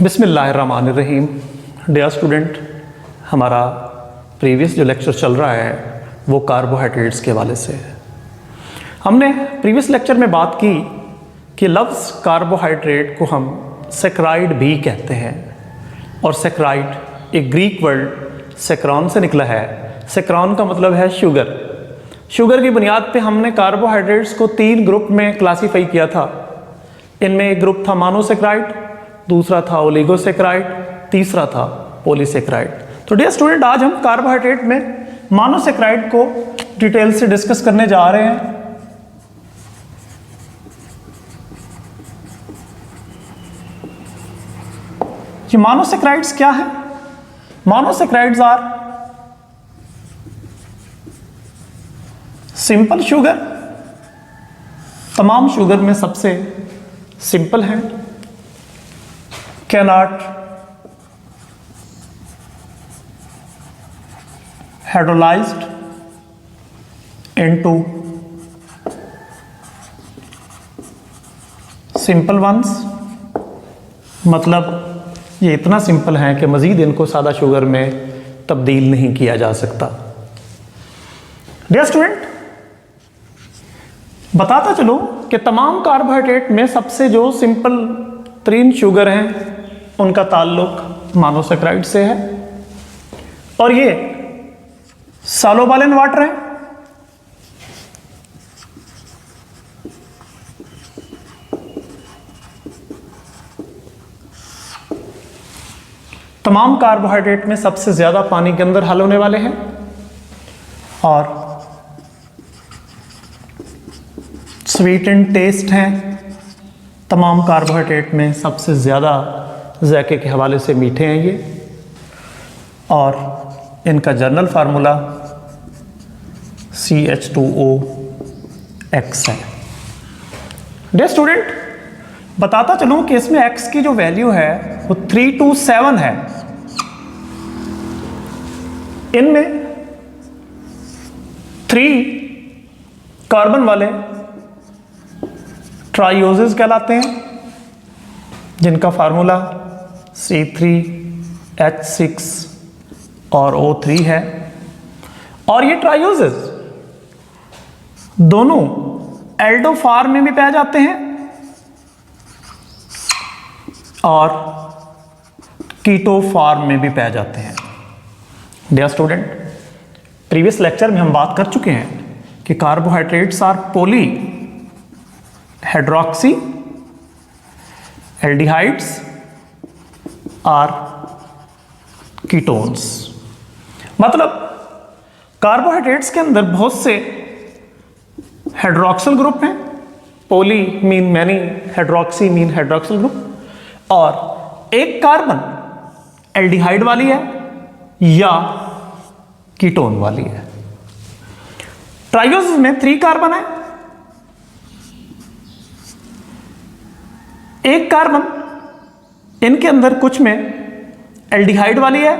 बिस्मिल्लाहिर्रहमानिर्रहीम। Dear student, हमारा previous जो लेक्चर चल रहा है वो कार्बोहाइड्रेट्स के हवाले से है। हमने प्रीवियस लेक्चर में बात की कि लफ्ज़ कार्बोहाइड्रेट को हम सैकराइड भी कहते हैं, और सैकराइड एक ग्रीक वर्ड सैकरॉन से निकला है। सैकरॉन का मतलब है शुगर। शुगर की बुनियाद पे हमने कार्बोहाइड्रेट्स को 3 ग्रुप में क्लासीफाई किया था। इनमें एक ग्रुप था मोनोसैकराइड, दूसरा था ओलिगोसैकराइड, तीसरा था पॉलीसैकराइड। तो डियर स्टूडेंट, आज हम कार्बोहाइड्रेट में मोनोसैकराइड को डिटेल से डिस्कस करने जा रहे हैं। ये मोनोसैकराइड्स क्या है? Monosaccharides are simple sugar. तमाम शुगर में सबसे सिंपल है। cannot hydrolyzed into simple ones, मतलब ये इतना सिंपल है कि मज़ीद इनको सादा शुगर में तब्दील नहीं किया जा सकता। डियर स्टूडेंट, बताता चलो कि तमाम कार्बोहाइड्रेट में सबसे जो सिंपल 3 शुगर हैं उनका ताल्लुक मोनोसैकराइड से है, और ये सॉल्युबल इन वाटर है। तमाम कार्बोहाइड्रेट में सबसे ज्यादा पानी के अंदर हल होने वाले हैं, और स्वीट इन टेस्ट हैं। तमाम कार्बोहाइड्रेट में सबसे ज़्यादा जायके के हवाले से मीठे हैं ये, और इनका जनरल फार्मूला CH2OX है। डियर स्टूडेंट, बताता चलूँ कि इसमें X की जो वैल्यू है वो 3 to 7 है। इनमें 3 कार्बन वाले ट्राइओजेस कहलाते हैं, जिनका फार्मूला C3H6 और O3 है। और ये ट्राइओजेस दोनों एल्डो फॉर्म में भी पाए जाते हैं और कीटो फॉर्म में भी पाए जाते हैं। डियर स्टूडेंट, प्रीवियस लेक्चर में हम बात कर चुके हैं कि carbohydrates are poly hydroxy, aldehydes or ketones. मतलब कार्बोहाइड्रेट्स के अंदर बहुत से हाइड्रोक्सिल ग्रुप हैं। Poly mean many, hydroxy mean hydroxyl group, और एक कार्बन एल्डिहाइड वाली है या कीटोन वाली है। ट्राइओजेस में 3 कार्बन है। एक कार्बन इनके अंदर कुछ में एल्डिहाइड वाली है,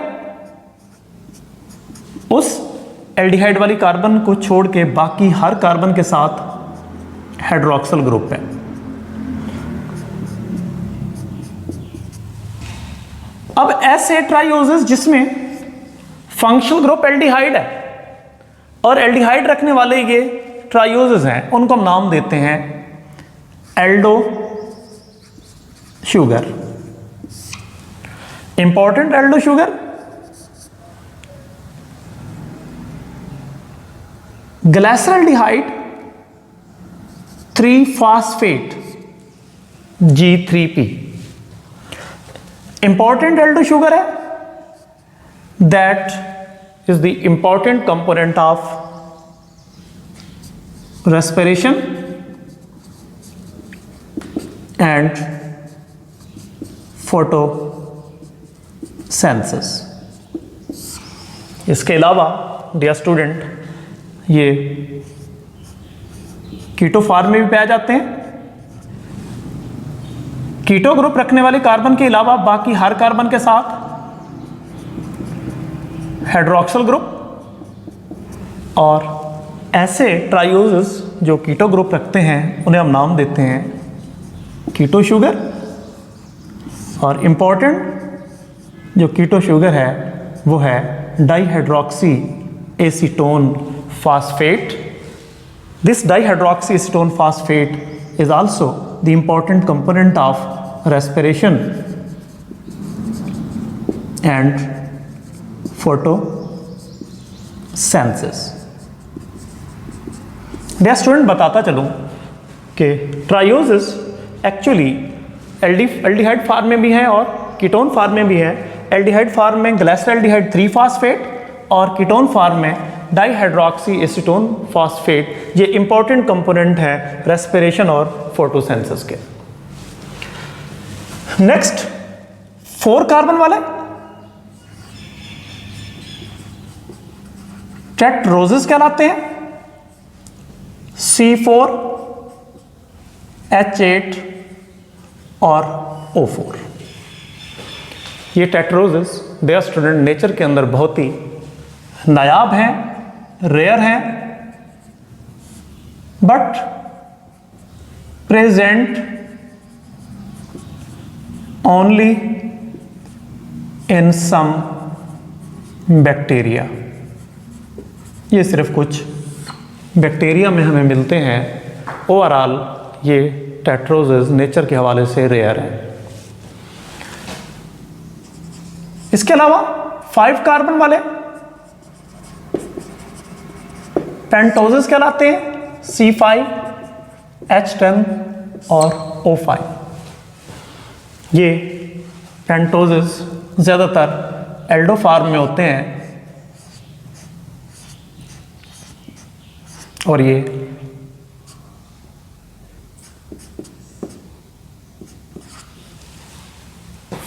उस एल्डिहाइड वाली कार्बन को छोड़ के बाकी हर कार्बन के साथ हाइड्रोक्सिल ग्रुप है। अब ऐसे ट्राइओजेस जिसमें फंक्शनल ग्रुप एल्डिहाइड है और एल्डिहाइड रखने वाले ये ट्राइओजेस हैं, उनको हम नाम देते हैं aldo sugar. Important aldo sugar glyceraldehyde 3-फॉस्फेट G3P। इंपॉर्टेंट एल्डो शुगर है, that is the important component of respiration and photosynthesis. इसके अलावा डियर स्टूडेंट, ये कीटो फॉर्म में भी पाए जाते हैं। कीटो ग्रुप रखने वाले कार्बन के अलावा बाकी हर कार्बन के साथ हाइड्रोक्सिल ग्रुप, और ऐसे ट्राइओजेस जो कीटो ग्रुप रखते हैं उन्हें हम नाम देते हैं कीटो शुगर, और इम्पॉर्टेंट जो कीटो शुगर है वो है dihydroxy acetone phosphate. This dihydroxy acetone phosphate is also the important component of respiration and photosynthesis. Dear student, बताता चलूं कि ट्रायोसिस एक्चुअली एल्डिहाइड फॉर्म में भी है और कीटोन फॉर्म में भी है. एल्डिहाइड फॉर्म में ग्लाइसरॉल्डिहाइड 3 फास्फेट और कीटोन फॉर्म में डाइहाइड्रोक्सी एसीटोन फास्फेट. ये इंपॉर्टेंट कंपोनेंट है रेस्पिरेशन और फोटोसिंथेसिस के. नेक्स्ट 4 कार्बन वाले टेट्रोसिस कहलाते हैं. C4H8 और O4. ये टेट्रोसिस डियर स्टूडेंट नेचर के अंदर बहुत ही नायाब हैं, रेयर हैं, but present only in some bacteria. ये सिर्फ कुछ बैक्टीरिया में हमें मिलते हैं. ओवरऑल ये टेट्रोसिस नेचर के हवाले से रेयर है. इसके अलावा 5 कार्बन वाले पेंटोसिस कहलाते हैं. C5H10 और O5. ये पेंटोसिस ज़्यादातर एल्डो फॉर्म में होते हैं और ये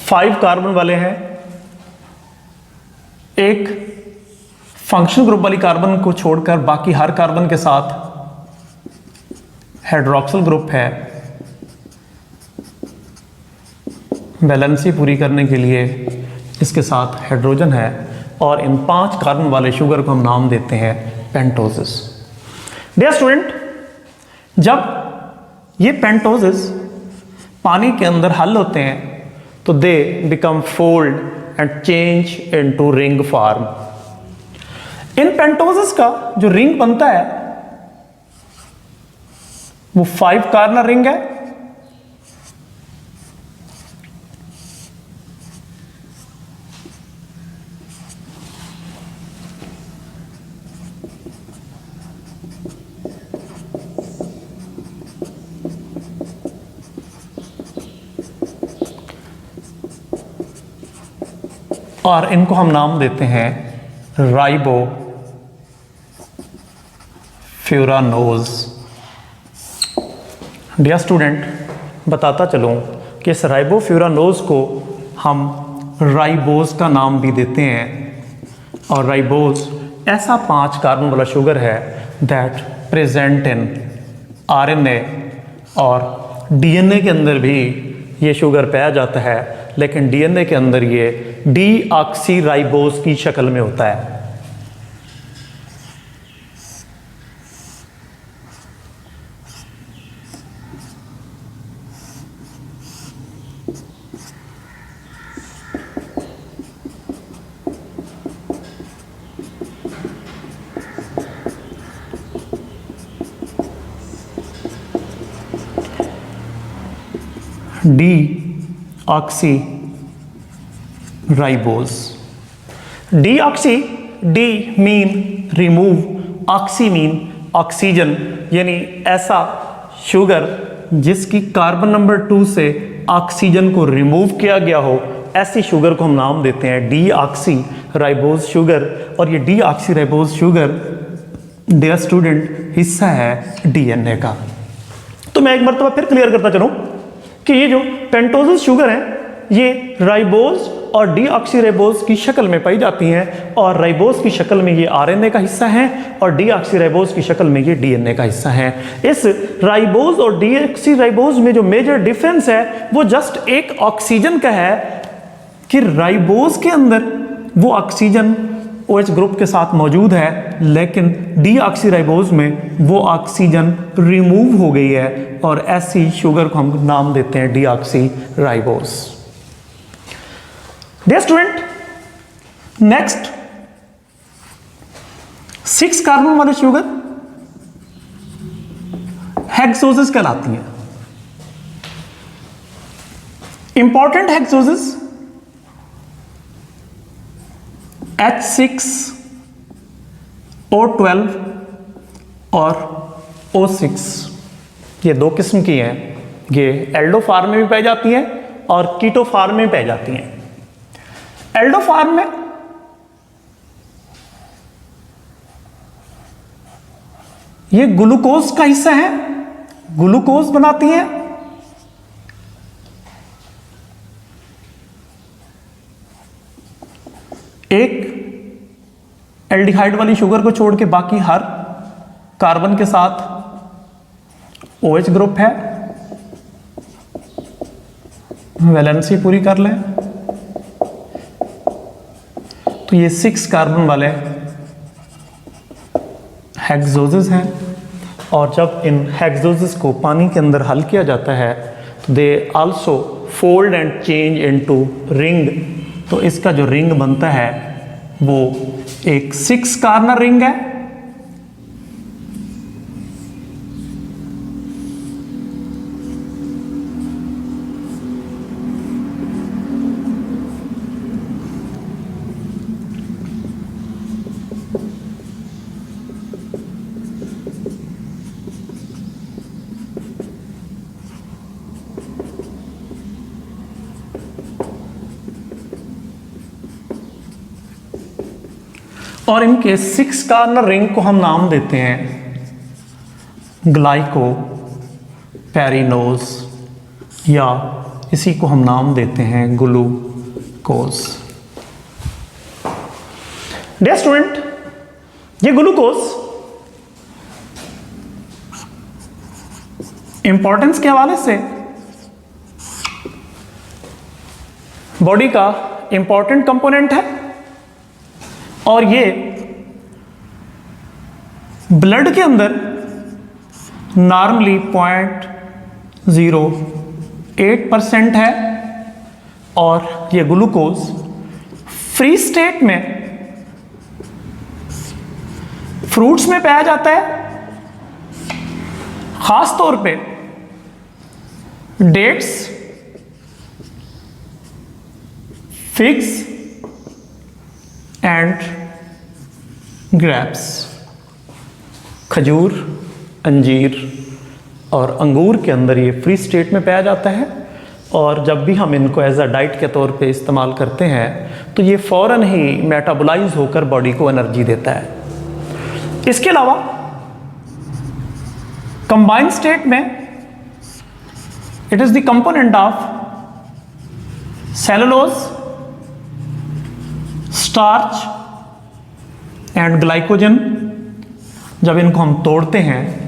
फाइव कार्बन वाले हैं. एक फंक्शनल ग्रुप वाली कार्बन को छोड़कर बाकी हर कार्बन के साथ हाइड्रोक्सिल ग्रुप है. बैलेंसी पूरी करने के लिए इसके साथ हाइड्रोजन है और इन 5 कार्बन वाले शुगर को हम नाम देते हैं पेंटोसिस. डियर स्टूडेंट, जब ये पेंटोसिस पानी के अंदर हल होते हैं तो they become fold and change into ring form. इन पेंटोसिस का जो रिंग बनता है वो 5 कार्बन रिंग है. और इनको हम नाम देते हैं राइबो फ्यूरानोज. डियर स्टूडेंट, बताता चलूं कि इस राइबो फ्यूरानोज को हम राइबोज का नाम भी देते हैं. और राइबोज ऐसा 5 कार्बन वाला शुगर है दैट प्रेजेंट इन आरएनए और डीएनए के अंदर भी ये शुगर पाया जाता है, लेकिन डीएनए के अंदर ये डीऑक्सीराइबोज की शक्ल में होता है. Deoxyribose. Deoxy, D mean remove, oxy mean oxygen, यानी ऐसा शुगर जिसकी कार्बन नंबर 2 से ऑक्सीजन को रिमूव किया गया हो, ऐसी शुगर को हम नाम देते हैं डीऑक्सीराइबोज शुगर. और ये डीऑक्सीराइबोज शुगर डियर स्टूडेंट हिस्सा है डीएनए का. तो मैं एक मरतबा फिर क्लियर करता चलूं कि ये जो पेंटोसिस शुगर है ये राइबोज और डीऑक्सीराइबोज की शक्ल में पाई जाती हैं. और राइबोज की शक्ल में ये आरएनए का हिस्सा है और डीऑक्सीराइबोज की शक्ल में ये डीएनए का हिस्सा है. इस राइबोज और डीऑक्सीराइबोज में जो मेजर डिफरेंस है वो जस्ट एक ऑक्सीजन का है कि राइबोज के अंदर वो ऑक्सीजन OH ग्रुप के साथ मौजूद है, लेकिन डीऑक्सीराइबोज में वो ऑक्सीजन रिमूव हो गई है और ऐसी शुगर को हम नाम देते हैं deoxyribose. Dear student, next 6 carbon वाले शुगर हेक्सोजेस कहलाती हैं। इंपॉर्टेंट हेक्सोजेस H6O12 और O6, ये 2 किस्म की हैं। ये एल्डोफार्म में भी पाई जाती हैं और कीटोफार्म में पाई जाती हैं। एल्डोफार्म में ये ग्लूकोज का हिस्सा है, ग्लूकोज बनाती हैं। एक एल्डिहाइड वाली शुगर को छोड़ के बाकी हर कार्बन के साथ OH ग्रुप है। वैलेंसी पूरी कर लें तो ये 6 कार्बन वाले हेक्सोजेस हैं। और जब इन हेक्सोजेस को पानी के अंदर हल किया जाता है तो they also fold and change into ring. तो इसका जो रिंग बनता है वो एक 6 कार्नर रिंग है। और इनके 6 कार्नर रिंग को हम नाम देते हैं ग्लाइको पेरिनोज, या इसी को हम नाम देते हैं ग्लूकोज। डियर स्टूडेंट, ये ग्लूकोज इंपॉर्टेंस के हवाले से बॉडी का इंपॉर्टेंट कंपोनेंट है और ये ब्लड के अंदर नॉर्मली 0.08% है। और ये ग्लूकोज फ्री स्टेट में फ्रूट्स में पाया जाता है, खास तौर पे डेट्स, फिग्स एंड ग्रेप्स। खजूर, अंजीर और अंगूर के अंदर ये फ्री स्टेट में पाया जाता है। और जब भी हम इनको एज अ डाइट के तौर पे इस्तेमाल करते हैं तो ये फ़ौरन ही मेटाबोलाइज होकर बॉडी को एनर्जी देता है। इसके अलावा कंबाइंड स्टेट में it is the component of cellulose, starch and glycogen. जब इनको हम तोड़ते हैं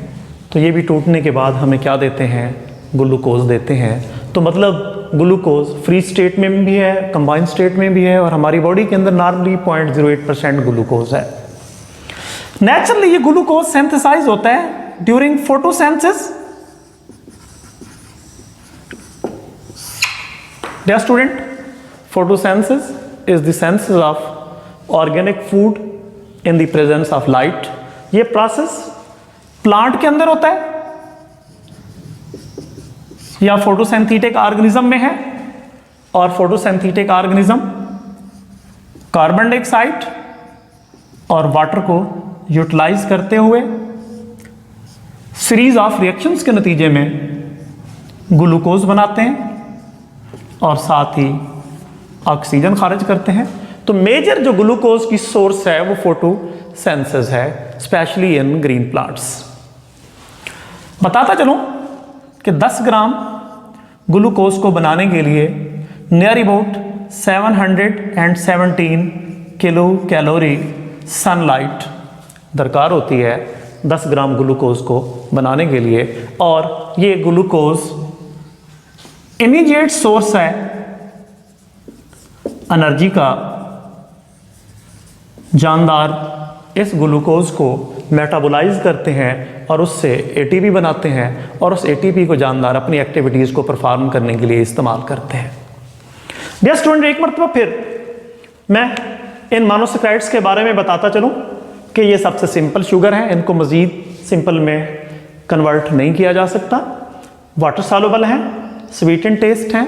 तो ये भी टूटने के बाद हमें क्या देते हैं, ग्लूकोज देते हैं। तो मतलब ग्लूकोज फ्री स्टेट में भी है, कंबाइंड स्टेट में भी है, और हमारी बॉडी के अंदर नॉर्मली 0.08% ग्लूकोज है। नेचुरली ये ग्लूकोज सिंथेसाइज होता है during photosynthesis. Dear student, photosynthesis is the synthesis of organic food in the presence of light। ये प्रोसेस प्लांट के अंदर होता है या फोटोसिंथेटिक ऑर्गेनिज्म में है। और फोटोसिंथेटिक ऑर्गेनिज्म कार्बन डाइऑक्साइड और वाटर को यूटिलाइज करते हुए सीरीज ऑफ रिएक्शंस के नतीजे में ग्लूकोज बनाते हैं और साथ ही ऑक्सीजन खारिज करते हैं। तो मेजर जो ग्लूकोज की सोर्स है वो फोटोसिंथेसिस है, स्पेशली इन ग्रीन प्लांट्स। बताता चलूं कि 10 ग्राम ग्लूकोज को बनाने के लिए near about 717 kilo calorie sunlight दरकार होती है 10 ग्राम ग्लूकोज को बनाने के लिए। और ये ग्लूकोज इमीडिएट सोर्स है एनर्जी का। जानदार इस ग्लूकोज को मेटाबोलाइज करते हैं और उससे एटीपी बनाते हैं और उस एटीपी को जानदार अपनी एक्टिविटीज़ को परफॉर्म करने के लिए इस्तेमाल करते हैं। डियर स्टूडेंट, एक मरतबा फिर मैं इन मोनोसैकेराइड्स के बारे में बताता चलूं कि ये सबसे सिंपल शुगर है, इनको मज़ीद सिंपल में कन्वर्ट नहीं किया जा सकता, वाटर सॉल्युबल हैं, स्वीट इन टेस्ट हैं।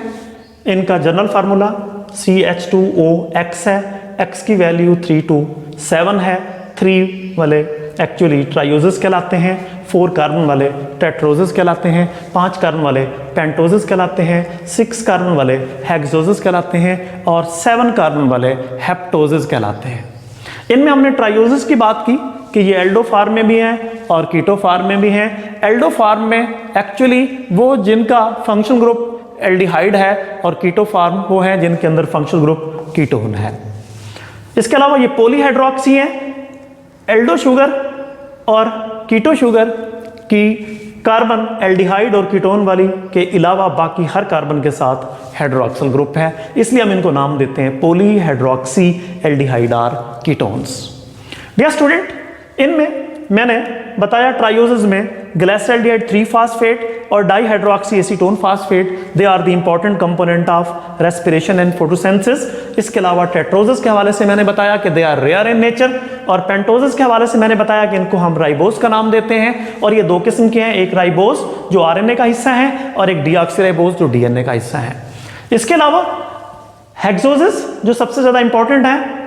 इनका जनरल फार्मूला CH2OX है, X की वैल्यू 3 to 7 है, 3 वाले एक्चुअली ट्रायोजेस कहलाते हैं, 4 कार्बन वाले टेट्रोजेस कहलाते हैं, 5 कार्बन वाले पेंटोजेस कहलाते हैं, 6 कार्बन वाले हेक्सोजेस कहलाते हैं और 7 कार्बन वाले हेप्टोजेस कहलाते हैं। इनमें हमने ट्रायोजेस की बात की कि ये एल्डो फार्म में भी हैं और कीटो फार्म में भी हैं। एल्डो फार्म में एक्चुअली वो जिनका फंक्शन ग्रुप एल्डिहाइड है और कीटो फार्म वो हैं जिनके अंदर फंक्शनल ग्रुप कीटोन है। इसके अलावा ये पॉलीहाइड्रोक्सी हैं। एल्डो शुगर और कीटो शुगर की कार्बन एल्डिहाइड और कीटोन वाली के अलावा बाकी हर कार्बन के साथ हाइड्रोक्सिल ग्रुप है, इसलिए हम इनको नाम देते हैं polyhydroxy aldehyde or ketones. Dear student, इनमें मैंने बताया ट्रायोजेस में ग्लाइसरॉल्डिहाइड 3 फास्फेट और dihydroxy acetone phosphate, they are the important component of respiration and photosynthesis. इसके अलावा टेट्रोजेस के हवाले से मैंने बताया कि they are rare in nature और पेंटोजेस के हवाले से मैंने बताया कि इनको हम राइबोस का नाम देते हैं और ये 2 किस्म के हैं, एक राइबोस जो आरएनए का हिस्सा है और एक डीऑक्सीराइबोस जो डीएनए का हिस्सा है। इसके अलावा हेक्सोजेस जो सबसे ज्यादा इंपॉर्टेंट है,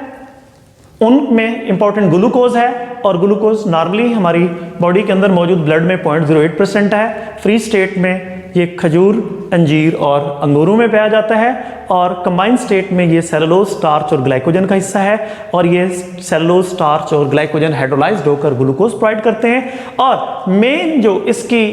उनमें इंपॉर्टेंट ग्लूकोज है और ग्लूकोज नॉर्मली हमारी बॉडी के अंदर मौजूद ब्लड में 0.08% है। फ्री स्टेट में ये खजूर, अंजीर और अंगूरों में पाया जाता है और कंबाइंड स्टेट में ये सेलुलोज, स्टार्च और ग्लाइकोजन का हिस्सा है और ये सेलुलोज, स्टार्च और ग्लाइकोजन हाइड्रोलाइज्ड होकर ग्लूकोज प्रोवाइड करते हैं और मेन जो इसकी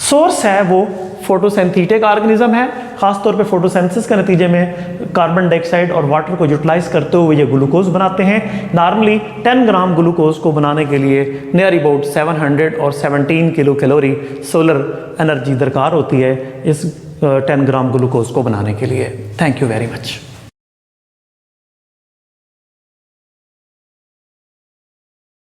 सोर्स है वो फोटोसिंथेटिक ऑर्गेनिज्म है। खासतौर पे फोटोसिंथेसिस के नतीजे में कार्बन डाइऑक्साइड और वाटर को यूटिलाइज करते हुए ये ग्लूकोज बनाते हैं। नॉर्मली 10 ग्राम ग्लूकोज को बनाने के लिए near about 717 kilo calorie solar energy दरकार होती है इस 10 ग्राम ग्लूकोज को बनाने के लिए। Thank you very much.